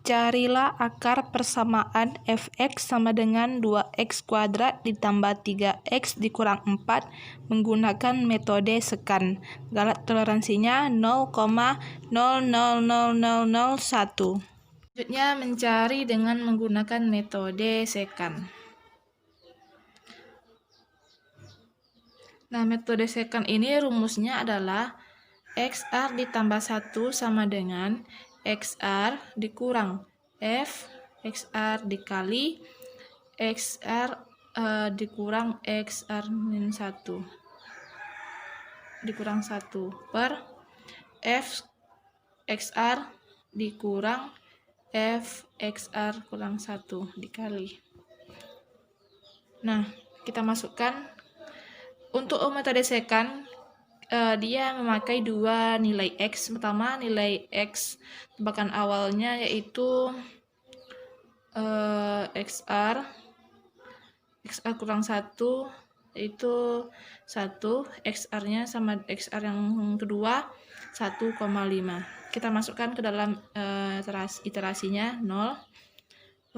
Carilah akar persamaan fx sama dengan 2x kuadrat ditambah 3x dikurang 4 menggunakan metode sekan. Galat toleransinya 0,000001. Selanjutnya mencari dengan menggunakan metode sekan. Nah, metode sekan ini rumusnya adalah XR ditambah 1 sama dengan XR dikurang F XR dikali XR dikurang XR min 1 dikurang 1 per F XR dikurang F XR kurang 1 dikali. Nah, kita masukkan untuk metode sekan. Dia memakai dua nilai X. Pertama, nilai X tebakan awalnya yaitu XR kurang 1 yaitu 1, XR-nya sama XR yang kedua 1,5. Kita masukkan ke dalam iterasinya 0.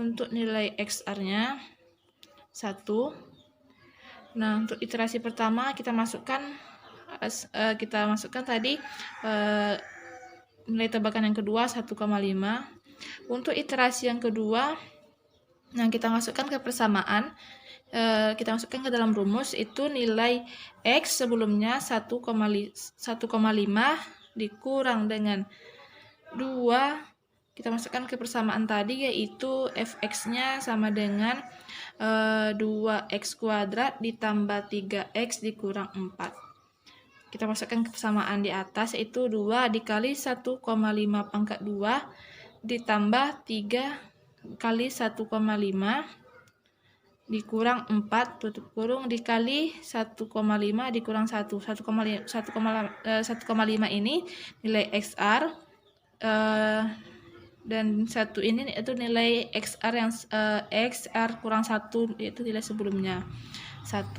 Untuk nilai XR-nya 1. Nah, untuk iterasi pertama kita masukkan tadi nilai tebakan yang kedua 1,5. Untuk iterasi yang kedua, nah kita masukkan ke persamaan, kita masukkan ke dalam rumus itu nilai X sebelumnya 1,5 dikurang dengan 2, kita masukkan ke persamaan tadi yaitu fx-nya sama dengan 2x kuadrat ditambah 3x dikurang 4. Kita masukkan ke persamaan di atas yaitu 2 dikali 1,5 pangkat 2 ditambah 3 kali 1,5 dikurang 4 tutup kurung dikali 1,5 dikurang 1. 1,5 ini nilai XR dan 1 ini itu nilai XR yang XR kurang 1 yaitu nilai sebelumnya 1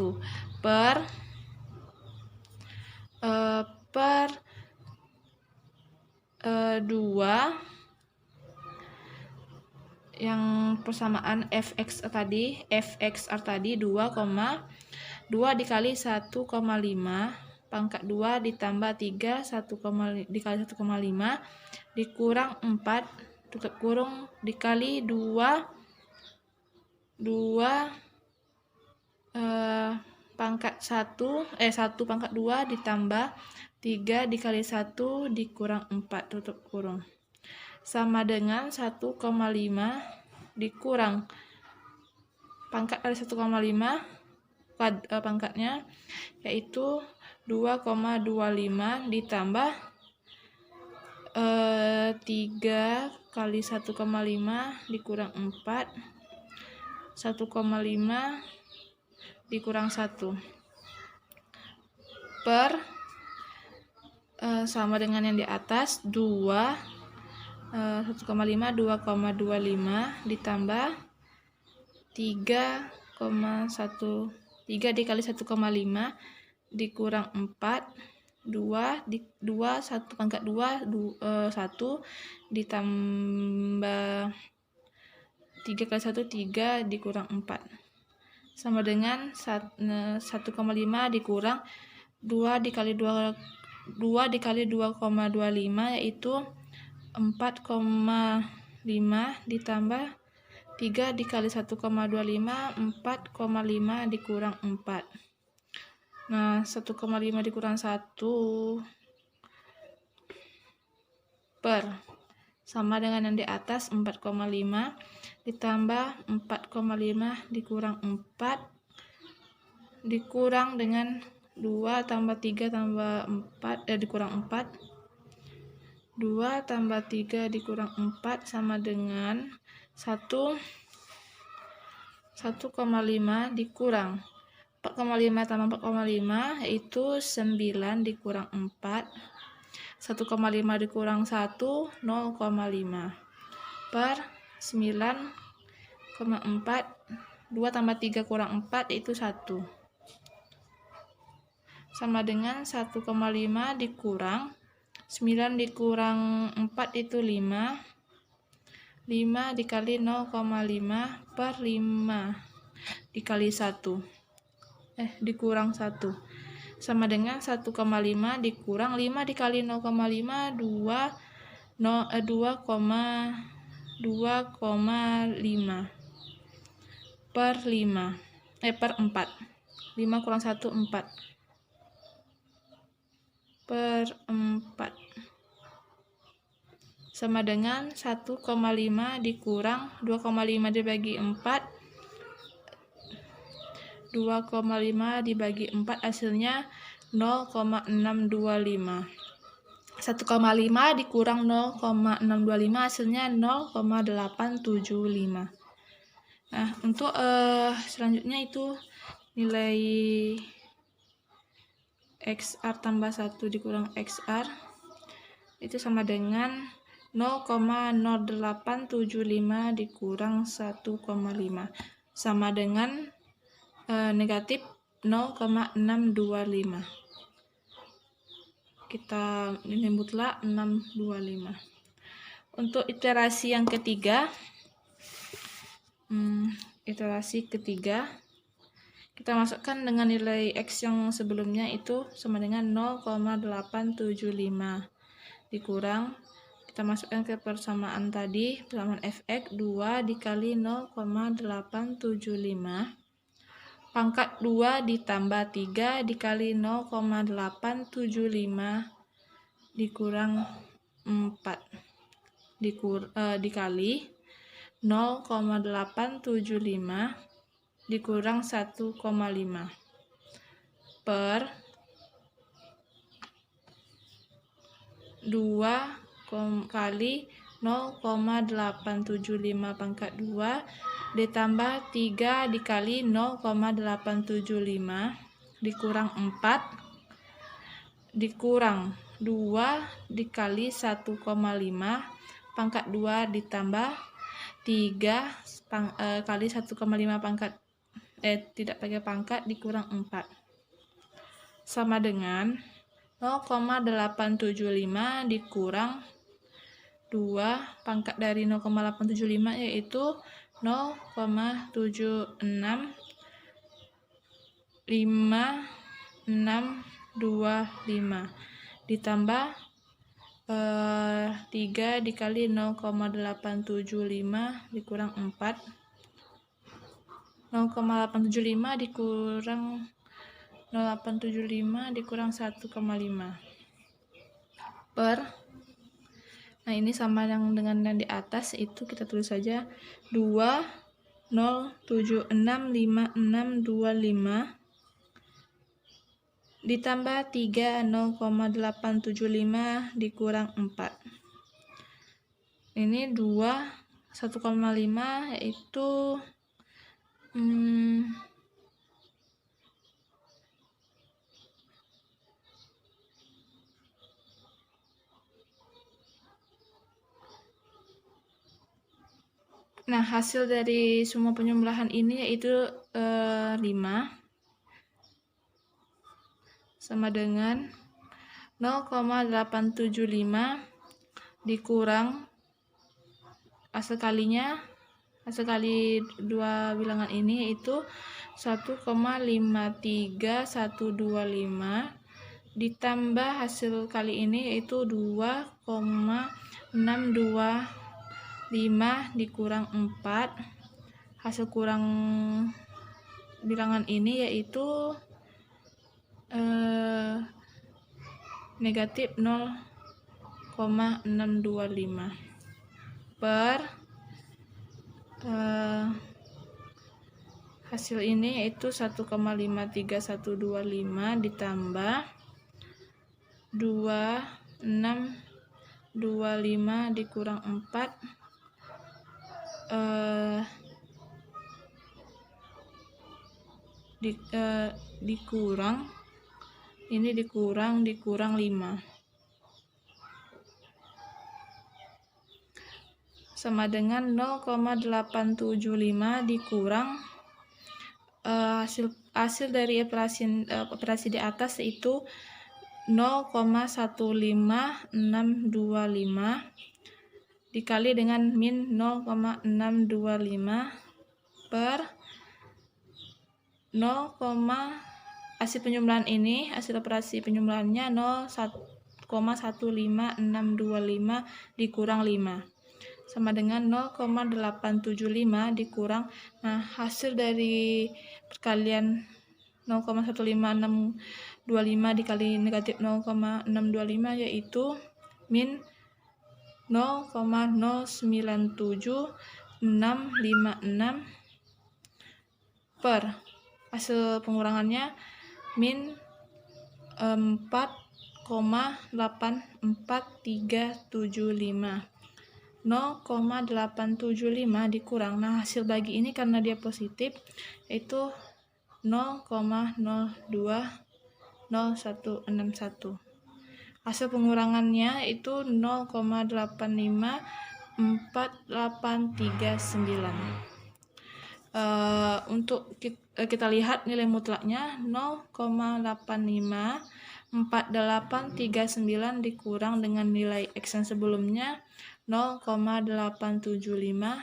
per 2 yang persamaan fxr tadi 2 dikali 1,5 pangkat 2 ditambah 3 dikali 1,5 dikurang 4 tutup kurung dikali 2 pangkat 1 pangkat 2 ditambah 3 dikali 1 dikurang 4 tutup kurung sama dengan 1,5 dikurang pangkat dari 1,5 pangkatnya yaitu 2,25 ditambah 3 kali 1,5 dikurang 4 1,5 dikurang 1 per sama dengan yang di atas 1,5 2,25 ditambah 3 dikali 1,5 dikurang 4 1 pangkat 2 1 ditambah 3 kali 1 3 dikurang 4 sama dengan 1,5 dikurang 2 dikali 2,25 yaitu 4,5 ditambah 3 dikali 1,25 4,5 dikurang 4. Nah, 1,5 dikurang 1 per sama dengan yang di atas 4,5 ditambah 4,5 dikurang 4 dikurang dengan 2 tambah 3 tambah 4 dikurang 4 2 tambah 3 dikurang 4 sama dengan 1,5 dikurang 4,5 tambah 4,5 yaitu 9 dikurang 4 1,5 dikurang 1 0,5 per 9,4 2 tambah 3 kurang 4 yaitu 1 sama dengan 1,5 dikurang 9 dikurang 4 itu 5 5 dikali 0,5 per 5 dikali 1 dikurang 1 sama dengan 1,5 dikurang 5 dikali 0,5 2,5 per 5 per 4. 5 kurang 1 4 per 4 sama dengan 1,5 dikurang 2,5 dibagi 4, 2,5 dibagi 4 hasilnya 0,625. 1,5 dikurang 0,625 hasilnya 0,875. Nah, untuk selanjutnya itu nilai XR tambah 1 dikurang XR itu sama dengan 0,0875 dikurang 1,5 sama dengan negatif 0,625. Kita menyebutlah 625. Untuk iterasi yang ketiga, kita masukkan dengan nilai X yang sebelumnya itu sama dengan 0,875 dikurang, kita masukkan ke persamaan tadi, persamaan fx 2 dikali 0,875 pangkat 2 ditambah 3 dikali 0,875 dikurang 4 dikali 0,875 dikurang 1,5 per 2 kali 0,875 pangkat 2 ditambah 3 dikali 0,875 dikurang 4 dikurang 2 dikali 1,5 pangkat 2 ditambah 3 kali 1,5 pangkat tidak pakai pangkat dikurang 4 sama dengan 0,875 dikurang 2 pangkat dari 0,875 yaitu 0,76525 ditambah 3 dikali 0,875 dikurang 4 0,875 dikurang 0,875 dikurang 1,5 per, nah ini sama yang dengan yang di atas, itu kita tulis saja 2,0765625 ditambah 3 0,875 dikurang 4. Ini 2 1,5 yaitu nah, hasil dari semua penjumlahan ini yaitu 5 sama dengan 0,875 dikurang hasil kali dua bilangan ini yaitu 1,53125 ditambah hasil kali ini yaitu 2,625 dikurang 4, hasil kurang bilangan ini yaitu negatif 0,625 per hasil ini yaitu 1,53125 ditambah 2,625 dikurang 4 dikurang ini dikurang 5 sama dengan 0,875 dikurang hasil dari operasi di atas itu 0,15625 dikali dengan min 0,625 per 0, hasil penyumlahan ini, hasil operasi penyumlahannya 0,15625 dikurang 5 sama dengan 0,875 dikurang, nah hasil dari perkalian 0,15625 dikali negatif 0,625 yaitu min 0,097656 per hasil pengurangannya min 4,84375 0,875 dikurang, nah hasil bagi ini karena dia positif yaitu 0,020161. Hasil pengurangannya itu 0,85439. Untuk kita lihat nilai mutlaknya 0,85439 dikurang dengan nilai X yang sebelumnya 0,875,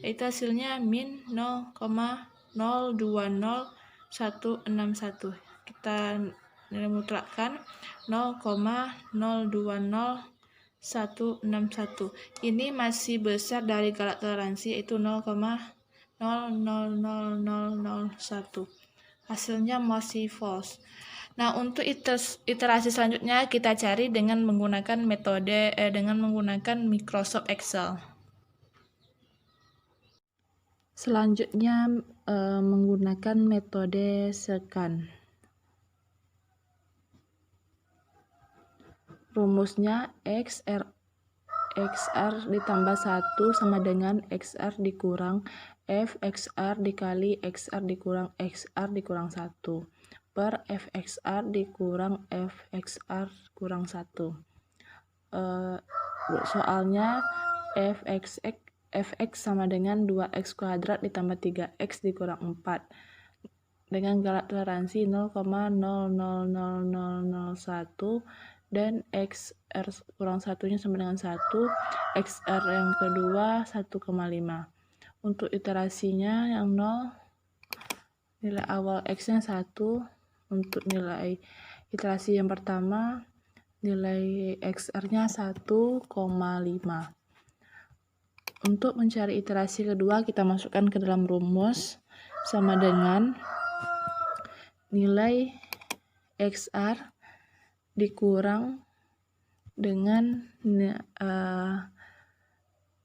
itu hasilnya min 0,020161. Kita nilai mutlakkan 0,020161. Ini masih besar dari galak toleransi yaitu 0,000001. Hasilnya masih false. Nah, untuk iterasi selanjutnya kita cari dengan menggunakan metode menggunakan Microsoft Excel. Selanjutnya menggunakan metode scan. Rumusnya XR ditambah 1 sama dengan XR dikurang FXR dikali XR dikurang XR dikurang 1 per FXR dikurang FXR kurang 1. Soalnya fx sama dengan 2x kuadrat ditambah 3x dikurang 4 dengan galak toleransi 0,000001 dan XR kurang 1-nya sama dengan 1, XR yang kedua 1,5. Untuk iterasinya yang 0, nilai awal X-nya 1. Untuk nilai iterasi yang pertama, nilai XR-nya 1,5. Untuk mencari iterasi kedua, kita masukkan ke dalam rumus sama dengan nilai XR dikurang dengan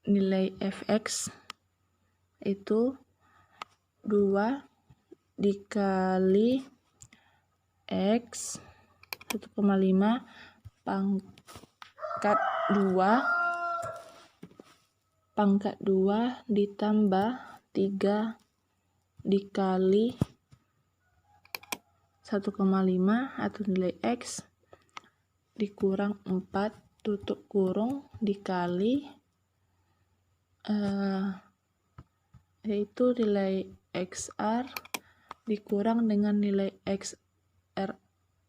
nilai fx itu 2 dikali x 1,5 pangkat 2 ditambah 3 dikali 1,5 atau nilai x dikurang 4 tutup kurung dikali yaitu nilai XR dikurang dengan nilai XR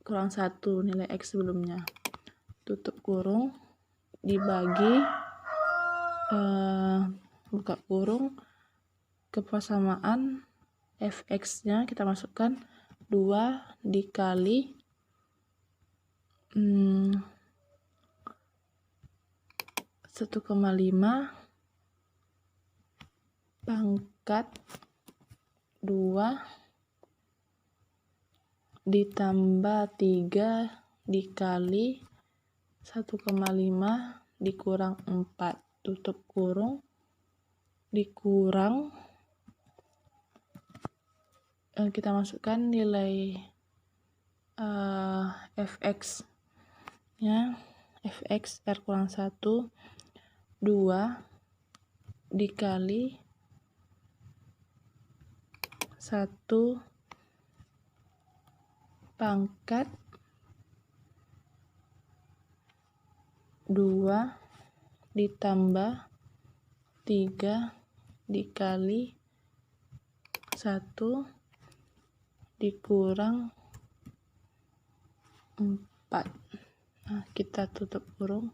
kurang 1, nilai X sebelumnya, tutup kurung dibagi buka kurung, ke persamaan fx-nya kita masukkan 2 dikali 1,5 pangkat 2 ditambah 3 dikali 1,5 dikurang 4 tutup kurung dikurang kita masukkan nilai fx nya fx R kurang 1 2 dikali 1 pangkat 2 ditambah 3 dikali 1 dikurang 4. Nah, kita tutup kurung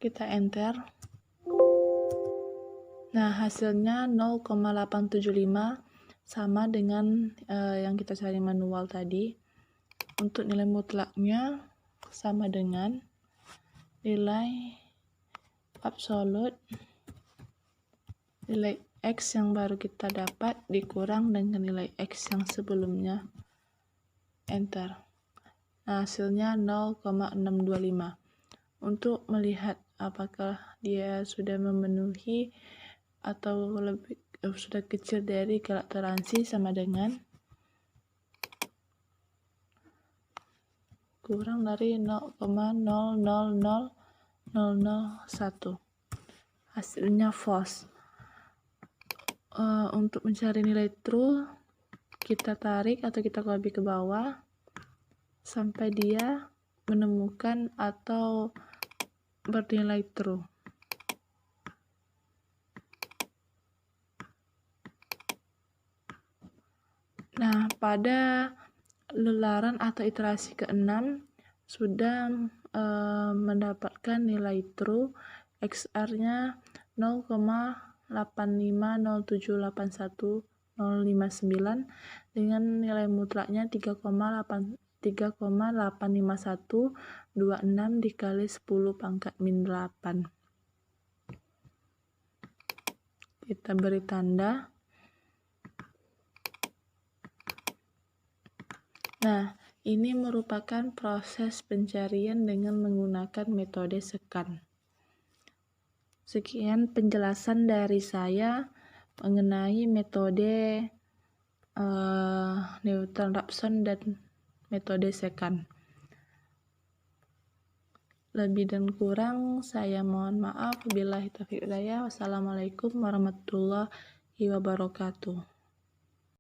kita enter. Nah, hasilnya 0,875 sama dengan yang kita cari manual tadi. Untuk nilai mutlaknya sama dengan nilai absolut nilai X yang baru kita dapat dikurang dengan nilai X yang sebelumnya. Enter. Nah, hasilnya 0,625. Untuk melihat apakah dia sudah memenuhi atau lebih sudah kecil dari galak toleransi, sama dengan kurang dari 0,000001. Hasilnya false. Untuk mencari nilai true, kita tarik atau kita copy ke bawah sampai dia menemukan atau bernilai true. Nah, pada lelaran atau iterasi ke-6 sudah mendapatkan nilai true, XR-nya 0,850781,059 dengan nilai mutlaknya 3,85126 dikali 10 pangkat min 8. Kita beri tanda. Nah, ini merupakan proses pencarian dengan menggunakan metode scan. Sekian penjelasan dari saya mengenai metode Newton-Raphson dan metode scan. Lebih dan kurang saya mohon maaf. Wabillahi taufiq wal hidayah. Wassalamualaikum warahmatullahi wabarakatuh.